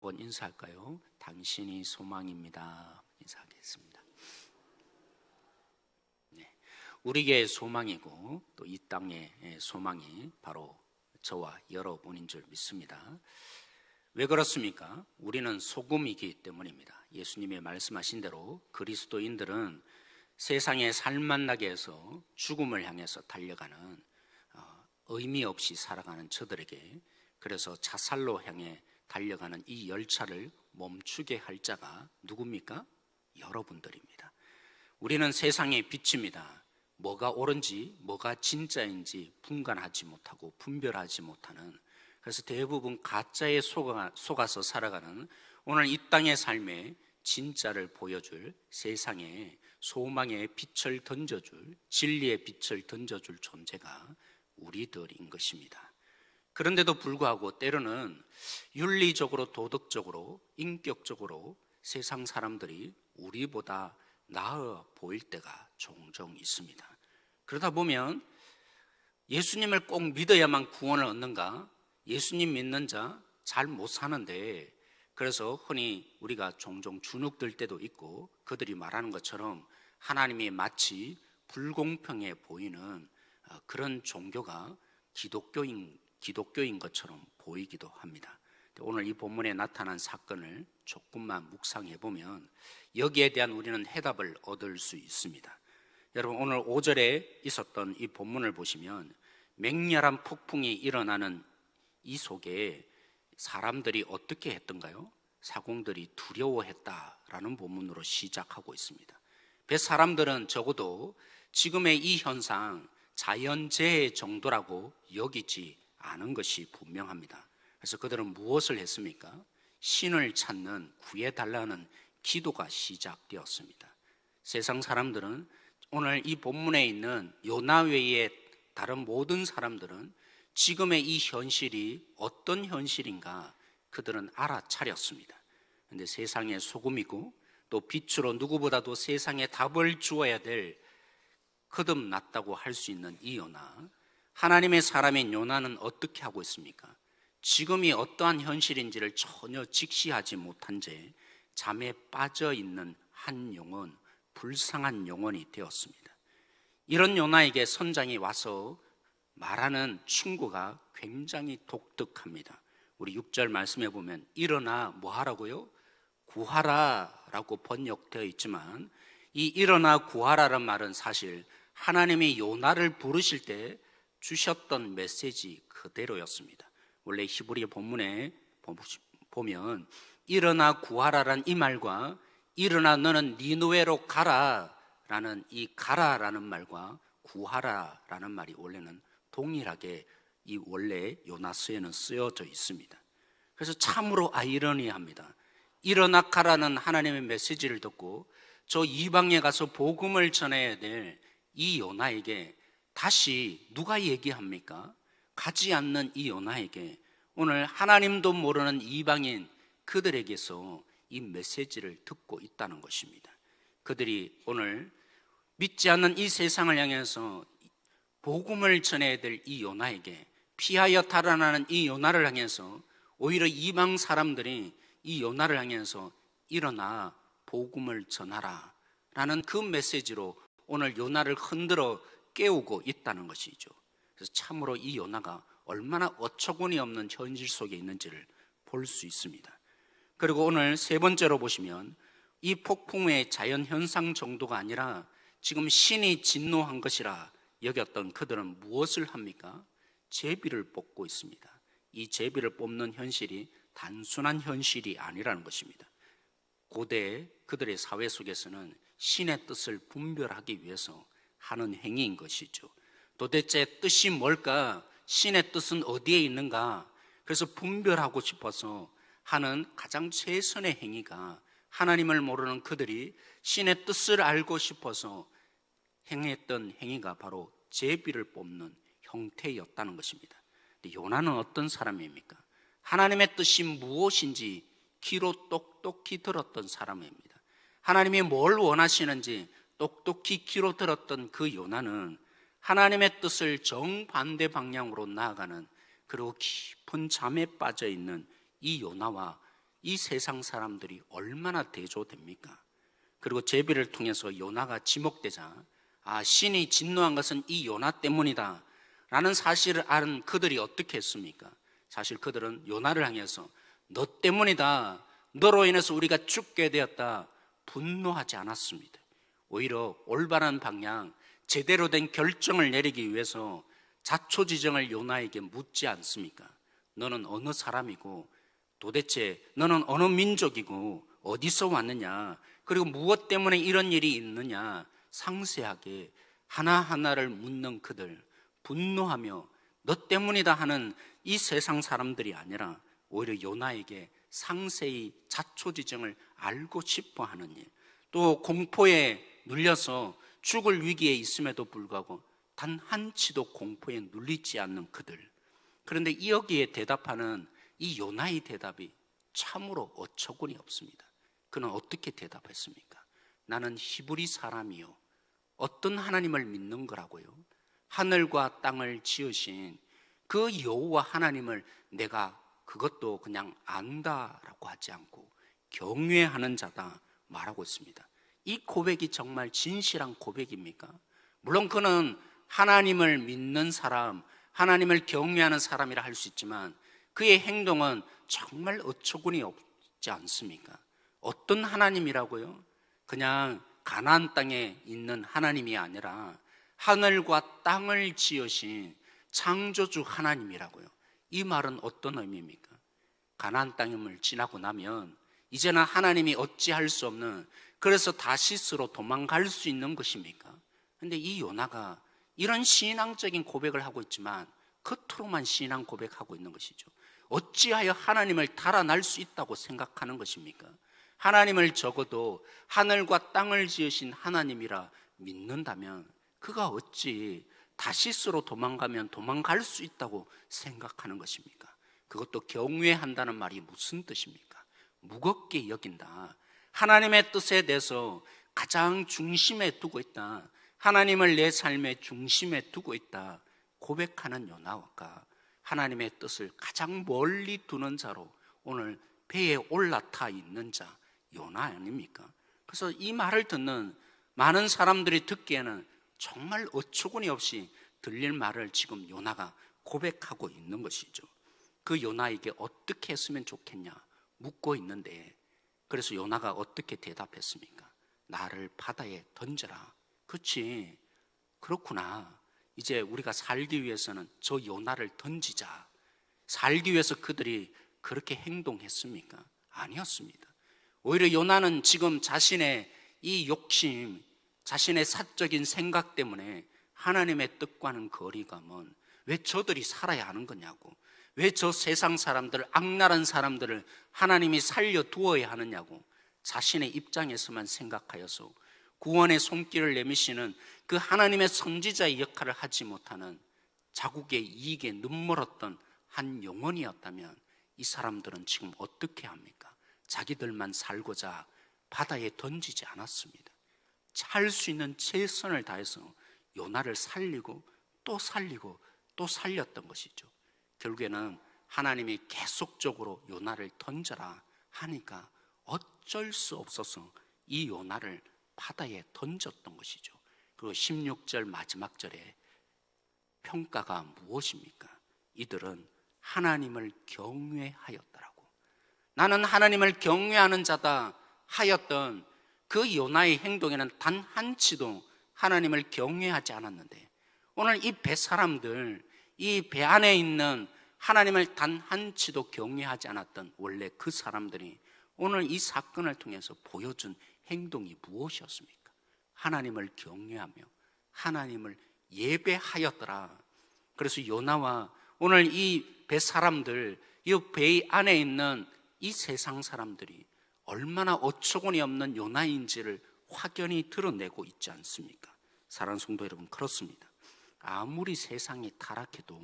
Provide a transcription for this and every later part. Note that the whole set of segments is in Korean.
한번 인사할까요? 당신이 소망입니다. 인사하겠습니다. 네, 우리에게 소망이고 또 이 땅의 소망이 바로 저와 여러분인 줄 믿습니다. 왜 그렇습니까? 우리는 소금이기 때문입니다. 예수님이 말씀하신 대로 그리스도인들은 세상에 살만 나게 해서 죽음을 향해서 달려가는 의미 없이 살아가는 저들에게, 그래서 자살로 향해 달려가는 이 열차를 멈추게 할 자가 누굽니까? 여러분들입니다. 우리는 세상의 빛입니다. 뭐가 옳은지 뭐가 진짜인지 분간하지 못하고 분별하지 못하는, 그래서 대부분 가짜에 속아서 살아가는 오늘 이 땅의 삶에 진짜를 보여줄, 세상에 소망의 빛을 던져줄, 진리의 빛을 던져줄 존재가 우리들인 것입니다. 그런데도 불구하고 때로는 윤리적으로, 도덕적으로, 인격적으로 세상 사람들이 우리보다 나아 보일 때가 종종 있습니다. 그러다 보면 예수님을 꼭 믿어야만 구원을 얻는가? 예수님 믿는 자 잘 못 사는데, 그래서 흔히 우리가 종종 주눅들 때도 있고, 그들이 말하는 것처럼 하나님이 마치 불공평해 보이는 그런 종교가 기독교인 것처럼 보이기도 합니다. 오늘 이 본문에 나타난 사건을 조금만 묵상해 보면 여기에 대한 우리는 해답을 얻을 수 있습니다. 여러분, 오늘 5절에 있었던 이 본문을 보시면 맹렬한 폭풍이 일어나는 이 속에 사람들이 어떻게 했던가요? 사공들이 두려워했다라는 본문으로 시작하고 있습니다. 사람들은 적어도 지금의 이 현상 자연재해 정도라고 여기지 않은 것이 분명합니다. 그래서 그들은 무엇을 했습니까? 신을 찾는, 구해달라는 기도가 시작되었습니다. 세상 사람들은, 오늘 이 본문에 있는 요나 외의 다른 모든 사람들은 지금의 이 현실이 어떤 현실인가 그들은 알아차렸습니다. 그런데 세상의 소금이고 또 빛으로 누구보다도 세상에 답을 주어야 될 거듭났다고 할 수 있는 이 요나, 하나님의 사람인 요나는 어떻게 하고 있습니까? 지금이 어떠한 현실인지를 전혀 직시하지 못한 채 잠에 빠져 있는 한 영혼, 불쌍한 영혼이 되었습니다. 이런 요나에게 선장이 와서 말하는 충고가 굉장히 독특합니다. 우리 6절 말씀해 보면 일어나 뭐 하라고요? 구하라 라고 번역되어 있지만, 이 일어나 구하라는 말은 사실 하나님이 요나를 부르실 때 주셨던 메시지 그대로였습니다. 원래 히브리 본문에 보면 일어나 구하라란 이 말과 일어나 너는 니느웨로 가라 라는 이 가라라는 말과 구하라라는 말이 원래는 동일하게 이 원래 요나서에는 쓰여져 있습니다. 그래서 참으로 아이러니합니다. 일어나 가라는 하나님의 메시지를 듣고 저 이방에 가서 복음을 전해야 될 이 요나에게 다시 누가 얘기합니까? 가지 않는 이 요나에게 오늘 하나님도 모르는 이방인 그들에게서 이 메시지를 듣고 있다는 것입니다. 그들이 오늘 믿지 않는 이 세상을 향해서 복음을 전해야 될 이 요나에게, 피하여 달아나는 이 요나를 향해서 오히려 이방 사람들이 이 요나를 향해서 일어나 복음을 전하라 라는 그 메시지로 오늘 요나를 흔들어 깨우고 있다는 것이죠. 그래서 참으로 이 요나가 얼마나 어처구니 없는 현실 속에 있는지를 볼 수 있습니다. 그리고 오늘 세 번째로 보시면 이 폭풍의 자연현상 정도가 아니라 지금 신이 진노한 것이라 여겼던 그들은 무엇을 합니까? 제비를 뽑고 있습니다. 이 제비를 뽑는 현실이 단순한 현실이 아니라는 것입니다. 고대 그들의 사회 속에서는 신의 뜻을 분별하기 위해서 하는 행위인 것이죠. 도대체 뜻이 뭘까? 신의 뜻은 어디에 있는가? 그래서 분별하고 싶어서 하는 가장 최선의 행위가, 하나님을 모르는 그들이 신의 뜻을 알고 싶어서 행했던 행위가 바로 제비를 뽑는 형태였다는 것입니다. 근데 요나는 어떤 사람입니까? 하나님의 뜻이 무엇인지 귀로 똑똑히 들었던 사람입니다. 하나님이 뭘 원하시는지 똑똑히 귀로 들었던 그 요나는 하나님의 뜻을 정반대 방향으로 나아가는, 그리고 깊은 잠에 빠져 있는 이 요나와 이 세상 사람들이 얼마나 대조됩니까? 그리고 제비를 통해서 요나가 지목되자 신이 진노한 것은 이 요나 때문이다 라는 사실을 아는 그들이 어떻게 했습니까? 사실 그들은 요나를 향해서 너 때문이다, 너로 인해서 우리가 죽게 되었다, 분노하지 않았습니다. 오히려 올바른 방향, 제대로 된 결정을 내리기 위해서 자초지정을 요나에게 묻지 않습니까? 너는 어느 사람이고, 도대체 너는 어느 민족이고, 어디서 왔느냐, 그리고 무엇 때문에 이런 일이 있느냐, 상세하게 하나하나를 묻는 그들, 분노하며 너 때문이다 하는 이 세상 사람들이 아니라 오히려 요나에게 상세히 자초지정을 알고 싶어 하는 일, 또 공포에 눌려서 죽을 위기에 있음에도 불구하고 단 한치도 공포에 눌리지 않는 그들. 그런데 여기에 대답하는 이 요나의 대답이 참으로 어처구니 없습니다. 그는 어떻게 대답했습니까? 나는 히브리 사람이요, 어떤 하나님을 믿는 거라고요? 하늘과 땅을 지으신 그 여호와 하나님을 내가 그것도 그냥 안다라고 하지 않고 경외하는 자다 말하고 있습니다. 이 고백이 정말 진실한 고백입니까? 물론 그는 하나님을 믿는 사람, 하나님을 경외하는 사람이라 할 수 있지만 그의 행동은 정말 어처구니 없지 않습니까? 어떤 하나님이라고요? 그냥 가나안 땅에 있는 하나님이 아니라 하늘과 땅을 지으신 창조주 하나님이라고요. 이 말은 어떤 의미입니까? 가나안 땅을 지나고 나면 이제는 하나님이 어찌할 수 없는, 그래서 다시스로 도망갈 수 있는 것입니까? 그런데 이 요나가 이런 신앙적인 고백을 하고 있지만 겉으로만 신앙 고백하고 있는 것이죠. 어찌하여 하나님을 달아날 수 있다고 생각하는 것입니까? 하나님을 적어도 하늘과 땅을 지으신 하나님이라 믿는다면 그가 어찌 다시스로 도망가면 도망갈 수 있다고 생각하는 것입니까? 그것도 경외한다는 말이 무슨 뜻입니까? 무겁게 여긴다, 하나님의 뜻에 대해서 가장 중심에 두고 있다, 하나님을 내 삶의 중심에 두고 있다 고백하는 요나가 하나님의 뜻을 가장 멀리 두는 자로 오늘 배에 올라타 있는 자 요나 아닙니까? 그래서 이 말을 듣는 많은 사람들이 듣기에는 정말 어처구니 없이 들릴 말을 지금 요나가 고백하고 있는 것이죠. 그 요나에게 어떻게 했으면 좋겠냐 묻고 있는데, 그래서 요나가 어떻게 대답했습니까? 나를 바다에 던져라. 그렇지, 그렇구나. 이제 우리가 살기 위해서는 저 요나를 던지자. 살기 위해서 그들이 그렇게 행동했습니까? 아니었습니다. 오히려 요나는 지금 자신의 이 욕심, 자신의 사적인 생각 때문에 하나님의 뜻과는 거리가 먼, 왜 저들이 살아야 하는 거냐고, 왜 저 세상 사람들, 악랄한 사람들을 하나님이 살려두어야 하느냐고 자신의 입장에서만 생각하여서 구원의 손길을 내미시는 그 하나님의 선지자의 역할을 하지 못하는 자국의 이익에 눈멀었던 한 영혼이었다면 이 사람들은 지금 어떻게 합니까? 자기들만 살고자 바다에 던지지 않았습니다. 할 수 있는 최선을 다해서 요나를 살리고 또 살리고 또 살렸던 것이죠. 결국에는 하나님이 계속적으로 요나를 던져라 하니까 어쩔 수 없어서 이 요나를 바다에 던졌던 것이죠. 그리고 16절 마지막 절에 평가가 무엇입니까? 이들은 하나님을 경외하였더라고. 나는 하나님을 경외하는 자다 하였던 그 요나의 행동에는 단 한치도 하나님을 경외하지 않았는데, 오늘 이 배 사람들, 이 배 안에 있는 하나님을 단 한치도 경외하지 않았던 원래 그 사람들이 오늘 이 사건을 통해서 보여준 행동이 무엇이었습니까? 하나님을 경외하며 하나님을 예배하였더라. 그래서 요나와 오늘 이 배 사람들, 이 배 안에 있는 이 세상 사람들이 얼마나 어처구니 없는 요나인지를 확연히 드러내고 있지 않습니까? 사랑하는 성도 여러분, 그렇습니다. 아무리 세상이 타락해도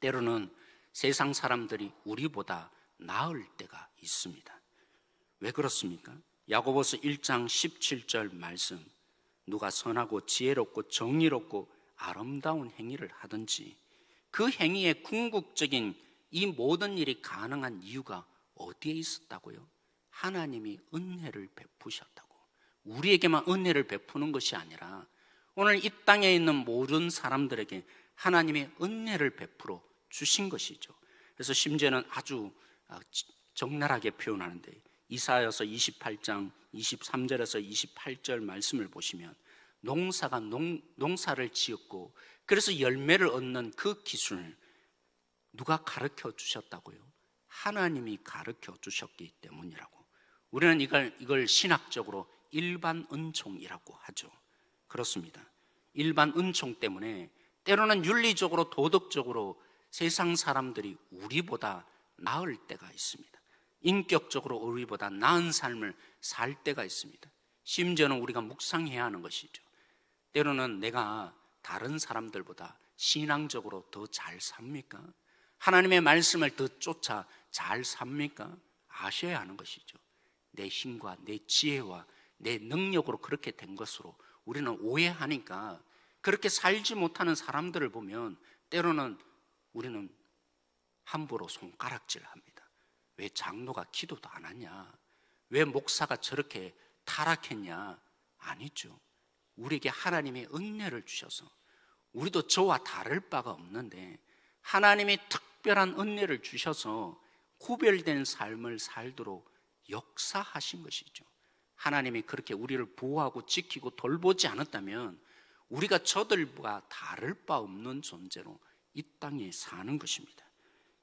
때로는 세상 사람들이 우리보다 나을 때가 있습니다. 왜 그렇습니까? 야고보서 1장 17절 말씀, 누가 선하고 지혜롭고 정의롭고 아름다운 행위를 하든지 그 행위의 궁극적인 이 모든 일이 가능한 이유가 어디에 있었다고요? 하나님이 은혜를 베푸셨다고. 우리에게만 은혜를 베푸는 것이 아니라 오늘 이 땅에 있는 모든 사람들에게 하나님이 은혜를 베풀어 주신 것이죠. 그래서 심지어는 아주 적나라하게 표현하는데 이사야서 28장 23절에서 28절 말씀을 보시면 농사가 농사를 지었고 그래서 열매를 얻는 그 기술을 누가 가르쳐 주셨다고요? 하나님이 가르쳐 주셨기 때문이라고. 우리는 이걸 신학적으로 일반 은총이라고 하죠. 그렇습니다. 일반 은총 때문에 때로는 윤리적으로 도덕적으로 세상 사람들이 우리보다 나을 때가 있습니다. 인격적으로 우리보다 나은 삶을 살 때가 있습니다. 심지어는 우리가 묵상해야 하는 것이죠. 때로는 내가 다른 사람들보다 신앙적으로 더 잘 삽니까? 하나님의 말씀을 더 쫓아 잘 삽니까? 아셔야 하는 것이죠. 내 힘과 내 지혜와 내 능력으로 그렇게 된 것으로 우리는 오해하니까 그렇게 살지 못하는 사람들을 보면 때로는 우리는 함부로 손가락질합니다. 왜 장로가 기도도 안 하냐? 왜 목사가 저렇게 타락했냐? 아니죠. 우리에게 하나님의 은혜를 주셔서 우리도 저와 다를 바가 없는데 하나님이 특별한 은혜를 주셔서 구별된 삶을 살도록 역사하신 것이죠. 하나님이 그렇게 우리를 보호하고 지키고 돌보지 않았다면 우리가 저들과 다를 바 없는 존재로 이 땅에 사는 것입니다.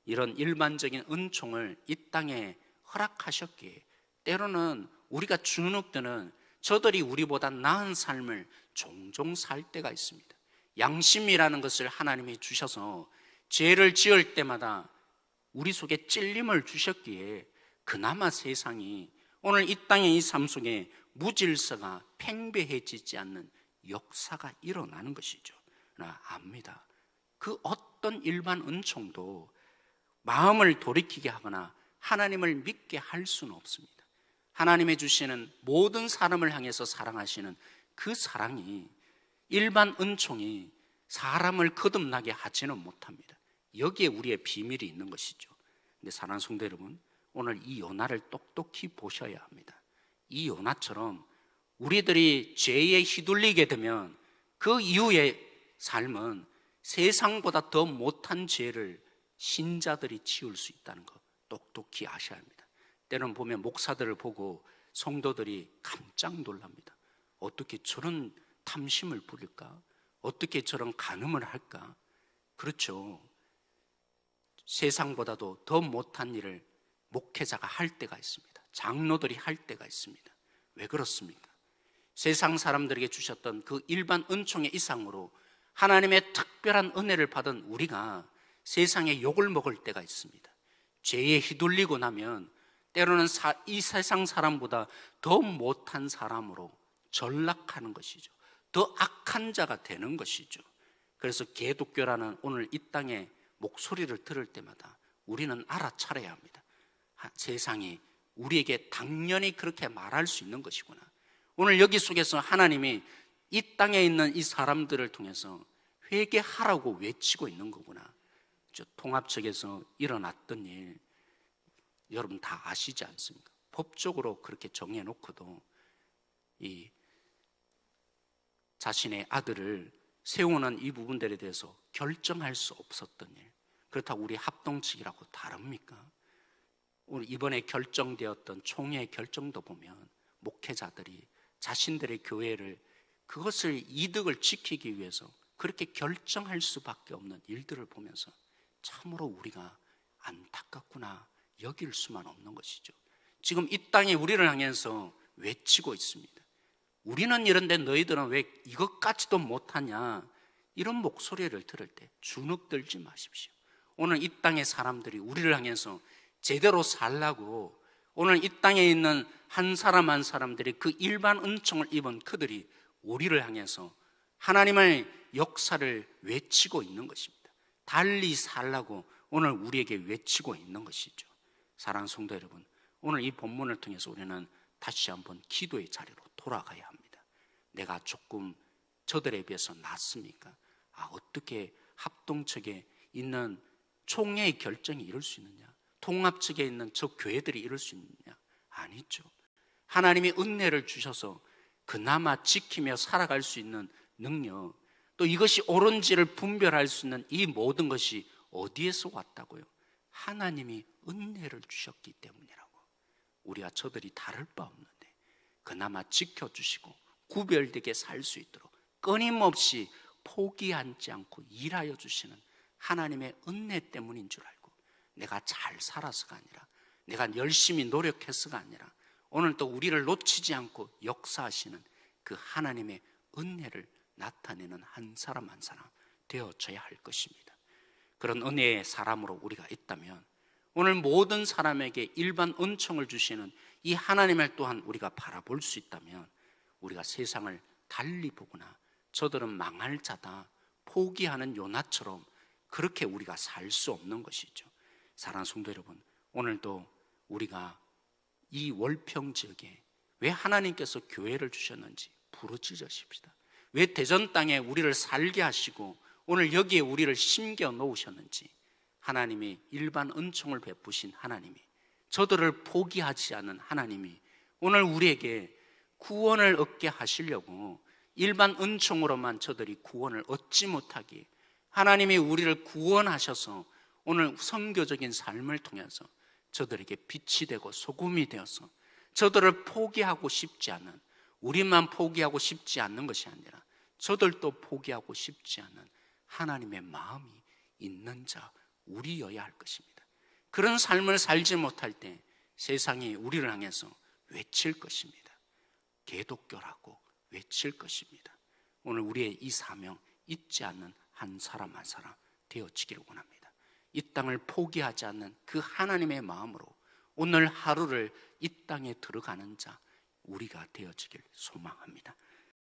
이런 일반적인 은총을 이 땅에 허락하셨기에 때로는 우리가 주눅 드는 저들이 우리보다 나은 삶을 종종 살 때가 있습니다. 양심이라는 것을 하나님이 주셔서 죄를 지을 때마다 우리 속에 찔림을 주셨기에 그나마 세상이 오늘 이 땅의 이 삶 속에 무질서가 팽배해지지 않는 역사가 일어나는 것이죠. 나 압니다. 그 어떤 일반 은총도 마음을 돌이키게 하거나 하나님을 믿게 할 수는 없습니다. 하나님의 주시는 모든 사람을 향해서 사랑하시는 그 사랑이 일반 은총이 사람을 거듭나게 하지는 못합니다. 여기에 우리의 비밀이 있는 것이죠. 근데 사랑하는 성도 여러분, 오늘 이 요나를 똑똑히 보셔야 합니다. 이 요나처럼 우리들이 죄에 휘둘리게 되면 그 이후의 삶은 세상보다 더 못한 죄를 신자들이 지을 수 있다는 거 똑똑히 아셔야 합니다. 때는 보면 목사들을 보고 성도들이 깜짝 놀랍니다. 어떻게 저런 탐심을 부릴까? 어떻게 저런 간음을 할까? 그렇죠. 세상보다도 더 못한 일을 목회자가 할 때가 있습니다. 장로들이 할 때가 있습니다. 왜 그렇습니까? 세상 사람들에게 주셨던 그 일반 은총의 이상으로 하나님의 특별한 은혜를 받은 우리가 세상에 욕을 먹을 때가 있습니다. 죄에 휘둘리고 나면 때로는 이 세상 사람보다 더 못한 사람으로 전락하는 것이죠. 더 악한 자가 되는 것이죠. 그래서 개독교라는 오늘 이 땅에 목소리를 들을 때마다 우리는 알아차려야 합니다. 세상이 우리에게 당연히 그렇게 말할 수 있는 것이구나. 오늘 여기 속에서 하나님이 이 땅에 있는 이 사람들을 통해서 회개하라고 외치고 있는 거구나. 저 통합 측에서 일어났던 일 여러분 다 아시지 않습니까? 법적으로 그렇게 정해놓고도 이 자신의 아들을 세우는 이 부분들에 대해서 결정할 수 없었던 일, 그렇다고 우리 합동 측이라고 다릅니까? 오늘 이번에 결정되었던 총회 결정도 보면 목회자들이 자신들의 교회를 그것을 이득을 지키기 위해서 그렇게 결정할 수밖에 없는 일들을 보면서 참으로 우리가 안타깝구나 여길 수만 없는 것이죠. 지금 이 땅에 우리를 향해서 외치고 있습니다. 우리는 이런데 너희들은 왜 이것까지도 못하냐, 이런 목소리를 들을 때 주눅 들지 마십시오. 오늘 이 땅의 사람들이 우리를 향해서 제대로 살라고 오늘 이 땅에 있는 한 사람 한 사람들이 그 일반 은총을 입은 그들이 우리를 향해서 하나님의 역사를 외치고 있는 것입니다. 달리 살라고 오늘 우리에게 외치고 있는 것이죠. 사랑하는 성도 여러분, 오늘 이 본문을 통해서 우리는 다시 한번 기도의 자리로 돌아가야 합니다. 내가 조금 저들에 비해서 낫습니까? 어떻게 합동측에 있는 총회의 결정이 이럴 수 있느냐? 통합 측에 있는 저 교회들이 이럴 수 있느냐? 아니죠. 하나님이 은혜를 주셔서 그나마 지키며 살아갈 수 있는 능력, 또 이것이 옳은지를 분별할 수 있는 이 모든 것이 어디에서 왔다고요? 하나님이 은혜를 주셨기 때문이라고. 우리와 저들이 다를 바 없는데 그나마 지켜주시고 구별되게 살 수 있도록 끊임없이 포기하지 않고 일하여 주시는 하나님의 은혜 때문인 줄 알고, 내가 잘 살아서가 아니라, 내가 열심히 노력해서가 아니라, 오늘 또 우리를 놓치지 않고 역사하시는 그 하나님의 은혜를 나타내는 한 사람 한 사람 되어져야 할 것입니다. 그런 은혜의 사람으로 우리가 있다면 오늘 모든 사람에게 일반 은총을 주시는 이 하나님을 또한 우리가 바라볼 수 있다면, 우리가 세상을 달리 보거나 저들은 망할 자다 포기하는 요나처럼 그렇게 우리가 살 수 없는 것이죠. 사랑하는 성도 여러분, 오늘도 우리가 이 월평 지역에 왜 하나님께서 교회를 주셨는지 부르짖으십시다. 왜 대전 땅에 우리를 살게 하시고 오늘 여기에 우리를 심겨 놓으셨는지, 하나님이 일반 은총을 베푸신 하나님이, 저들을 포기하지 않은 하나님이 오늘 우리에게 구원을 얻게 하시려고 일반 은총으로만 저들이 구원을 얻지 못하게 하나님이 우리를 구원하셔서 오늘 선교적인 삶을 통해서 저들에게 빛이 되고 소금이 되어서 저들을 포기하고 싶지 않은, 우리만 포기하고 싶지 않는 것이 아니라 저들도 포기하고 싶지 않은 하나님의 마음이 있는 자 우리여야 할 것입니다. 그런 삶을 살지 못할 때 세상이 우리를 향해서 외칠 것입니다. 개독교라고 외칠 것입니다. 오늘 우리의 이 사명 잊지 않는 한 사람 한 사람 되어지기를 원합니다. 이 땅을 포기하지 않는 그 하나님의 마음으로 오늘 하루를 이 땅에 들어가는 자 우리가 되어지길 소망합니다.